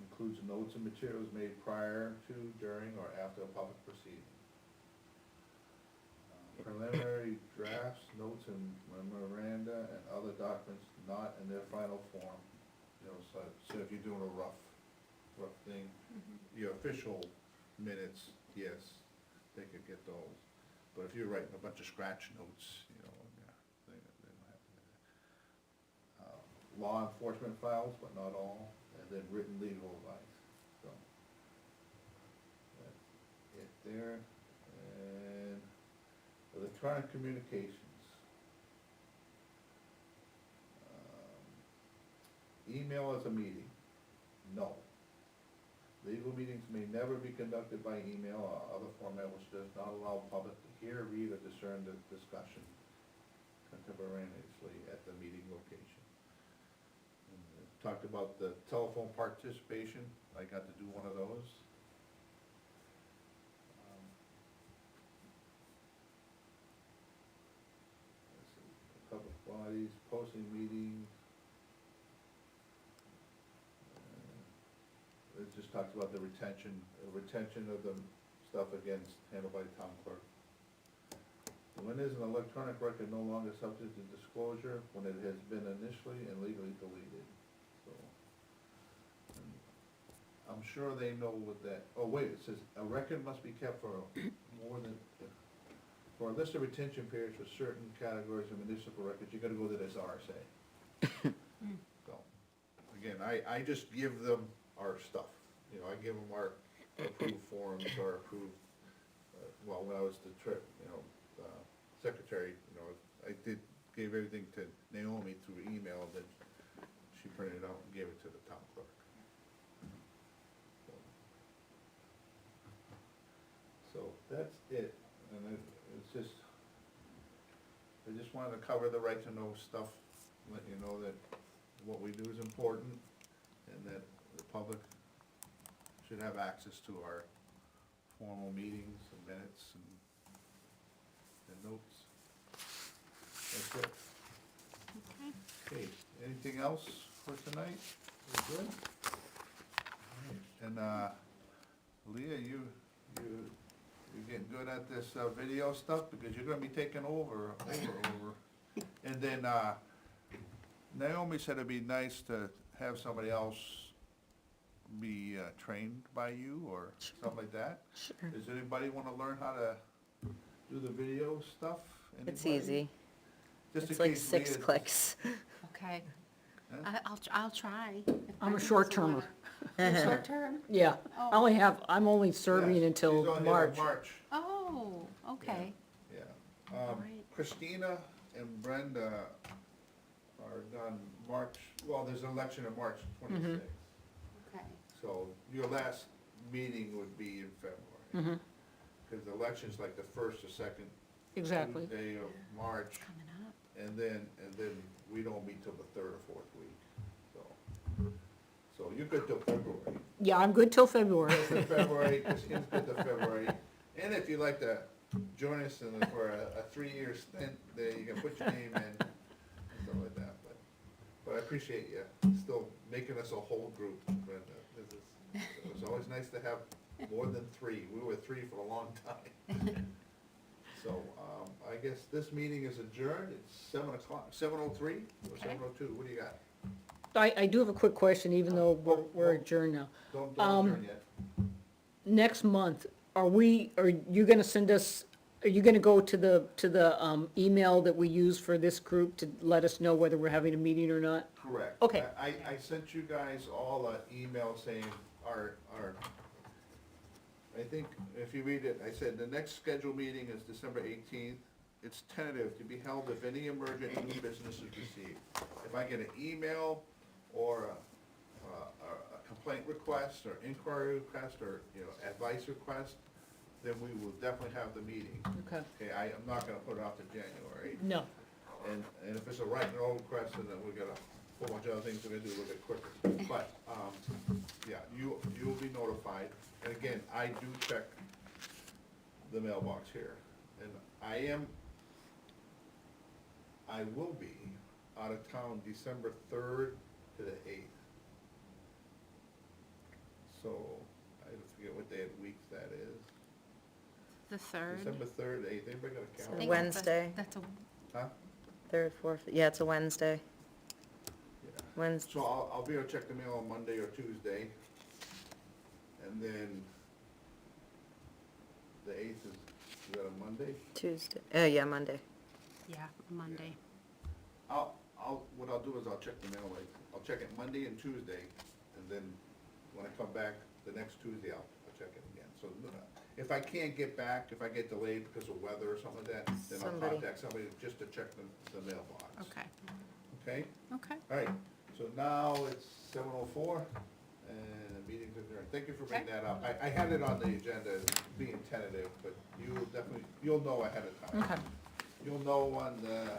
Includes notes and materials made prior to, during, or after a public proceeding. Preliminary drafts, notes, and memoranda, and other documents not in their final form. You know, so if you're doing a rough thing, your official minutes, yes, they could get those. But if you're writing a bunch of scratch notes, you know, yeah, they don't have to do that. Law enforcement files, but not all, and then written legal advice, so. That's it there, and electronic communications. Email as a meeting, no. Legal meetings may never be conducted by email or other format which does not allow public to hear, read, or discern the discussion contemporaneously at the meeting location. And talked about the telephone participation, I got to do one of those. Let's see, public bodies, posting meetings. It just talks about the retention of the stuff against, handled by the town clerk. When is an electronic record no longer subject to disclosure? When it has been initially and legally deleted, so. I'm sure they know what that, oh wait, it says, a record must be kept for more than, for a list of retention periods for certain categories of municipal records, you gotta go to this RSA. So, again, I just give them our stuff, you know, I give them our approved forms or approved, well, when I was the secretary, gave everything to Naomi through email, then she printed it out and gave it to the town clerk. So that's it, and it's just, I just wanted to cover the right to know stuff, let you know that what we do is important, and that the public should have access to our formal meetings and minutes and notes. That's it. Okay. Okay, anything else for tonight? We good? And, Leah, you're getting good at this, video stuff, because you're gonna be taking over. And then, Naomi said it'd be nice to have somebody else be, trained by you, or something like that. Sure. Does anybody wanna learn how to do the video stuff? It's Anybody? easy. Just in It's like case 6 Leah- clicks. Okay. Huh? I'll try. I'm a short-termer. Short term? Yeah, I'm only serving Yes, until she's on March. March. Oh, okay. Yeah. Alright. Christina and Brenda are done March, well, there's an election in March 26th. Okay. So your last meeting would be in February. Because the election's like the first or second Exactly. Tuesday of March, Coming up. and then we don't meet till the third or fourth week, so you're good till February. Yeah, I'm good till February. Till February, Christina's good till February, and if you'd like to join us for a 3-year stint, there you can put your name in, and stuff like that, but I appreciate you still making us a whole group, Brenda. It was always nice to have more than 3, we were 3 for a long time. So, I guess this meeting is adjourned, it's 7 o'clock, 7:03 or Okay. 7:02, what do you got? I do have a quick question, even though we're adjourned now. Don't adjourn yet. Next month, are you gonna send us, are you gonna go to the email that we use for this group to let us know whether we're having a meeting or not? Correct. Okay. I sent you guys all an email saying our, I think, if you read it, I said, the next scheduled meeting is December 18th. It's tentative to be held if any emergent new business is received. If I get an email or a complaint request or inquiry request or, advice request, then we will definitely have the meeting. Okay. Okay, I'm not gonna put it off to January. No. And if it's a right and roll request, then we got a whole bunch of other things we're gonna do a little bit quicker. But, yeah, you'll be notified. And again, I do check the mailbox here. And I will be out of town December 3rd to the 8th. So, I forget what day of the week that is. The third. December 3rd, 8th, anybody got a I calendar? think Wednesday. That's a, Huh? 3rd, 4th, yeah, it's a Wednesday. Yeah. Wednesday. So I'll be able to check the mail on Monday or Tuesday, and then the 8th is that a Monday? Tuesday, yeah, Monday. yeah, Monday. What I'll do is I'll check the mail, I'll check it Monday and Tuesday, and then when I come back the next Tuesday, I'll check it again. So if I can't get back, if I get delayed because of weather or something like that, then I'll Somebody. contact somebody just to check the mailbox. Okay, Okay? okay. All right, so now it's 7:04, and the meeting's adjourned. Thank you for bringing that up. I had it on the agenda as being tentative, but you'll know ahead of time. Okay. You'll know on the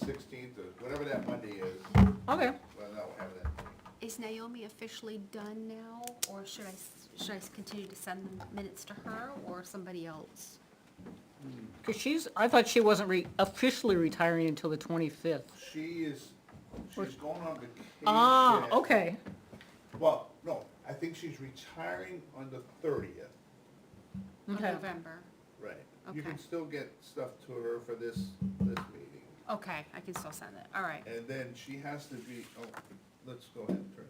16th, or whatever that Monday is, Okay. well, now we'll have that. Is Naomi officially done now, or should I continue to send the minutes to her or somebody else? Because I thought she wasn't officially retiring until the 25th. She's going on vacation. Ah, okay. Well, no, I think she's retiring on the 30th. Of Okay. November? Right. You can Okay. still get stuff to her for this meeting. Okay, I can still send it, all right. And then she has to be, let's go ahead and turn